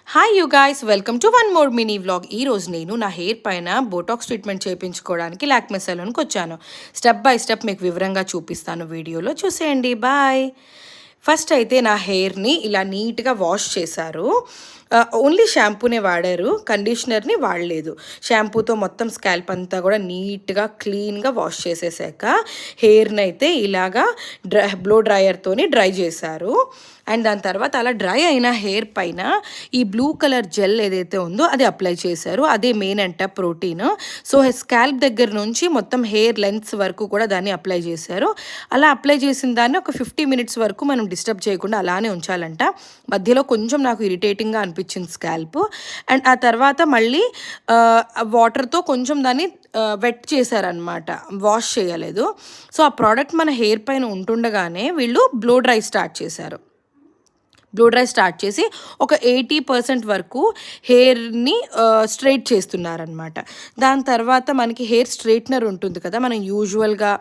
Hi you guys, welcome to one more mini vlog. ఈరోజు నేను నా హెయిర్ పైన బోటాక్స్ ట్రీట్మెంట్ చేయించుకోవడానికి లాక్మే సెలూన్కి వచ్చాను. స్టెప్ బై స్టెప్ మీకు వివరంగా చూపిస్తాను, వీడియోలో చూసేయండి. బాయ్. ఫస్ట్ అయితే నా హెయిర్ని ఇలా నీట్గా వాష్ చేశారు. ఓన్లీ షాంపూనే వాడారు, కండిషనర్ని వాడలేదు. షాంపూతో మొత్తం స్కాల్ప్ అంతా కూడా నీట్గా క్లీన్గా వాష్ చేసేసాక హెయిర్ని అయితే ఇలాగా బ్లో డ్రైయర్తోని డ్రై చేశారు. అండ్ దాని తర్వాత అలా డ్రై అయిన హెయిర్ పైన ఈ బ్లూ కలర్ జెల్ ఏదైతే ఉందో అది అప్లై చేశారు. అదే మెయిన్ అంట ప్రోటీన్. సో స్కాల్ప్ దగ్గర నుంచి మొత్తం హెయిర్ లెంత్స్ వరకు కూడా దాన్ని అప్లై చేశారు. అలా అప్లై చేసిన దాన్ని ఒక 50 మినిట్స్ వరకు మనం డిస్టర్బ్ చేయకుండా అలానే ఉంచాలంట. మధ్యలో కొంచెం నాకు ఇరిటేటింగ్గా అనిపించింది స్కాల్ప్. అండ్ ఆ తర్వాత మళ్ళీ వాటర్తో కొంచెం దాన్ని వెట్ చేశారనమాట, వాష్ చేయలేదు. సో ఆ ప్రోడక్ట్ మన హెయిర్ పైన ఉంటుండగానే వీళ్ళు బ్లో డ్రై స్టార్ట్ చేశారు. బ్లో డ్రై స్టార్ట్ చేసి ఒక 80% వరకు హెయిర్ని స్ట్రైట్ చేస్తున్నారనమాట. దాని తర్వాత మనకి హెయిర్ స్ట్రైట్నర్ ఉంటుంది కదా, మనం యూజువల్గా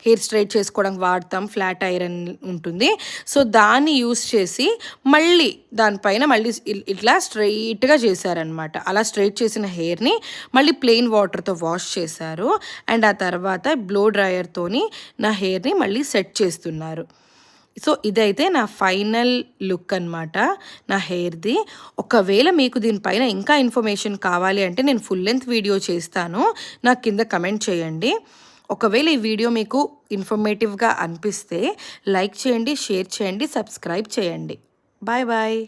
హెయిర్ స్ట్రైట్ చేసుకోవడానికి వాడతాం, ఫ్లాట్ ఐరన్ ఉంటుంది. సో దాన్ని యూస్ చేసి మళ్ళీ దానిపైన మళ్ళీ ఇట్లా స్ట్రైట్గా చేశారనమాట. అలా స్ట్రైట్ చేసిన హెయిర్ని మళ్ళీ ప్లెయిన్ వాటర్తో వాష్ చేశారు. అండ్ ఆ తర్వాత బ్లో డ్రైయర్తోని నా హెయిర్ని మళ్ళీ సెట్ చేస్తున్నారు. సో ఇదైతే నా ఫైనల్ లుక్ అనమాట నా హెయిర్ది. ఒకవేళ మీకు దీనిపైన ఇంకా ఇన్ఫర్మేషన్ కావాలి అంటే నేను ఫుల్ లెంత్ వీడియో చేస్తాను, నాకు కింద కమెంట్ చేయండి. ఒకవేళ ఈ వీడియో మీకు ఇన్ఫర్మేటివ్గా అనిపిస్తే లైక్ చేయండి, షేర్ చేయండి, సబ్స్క్రైబ్ చేయండి. Bye bye.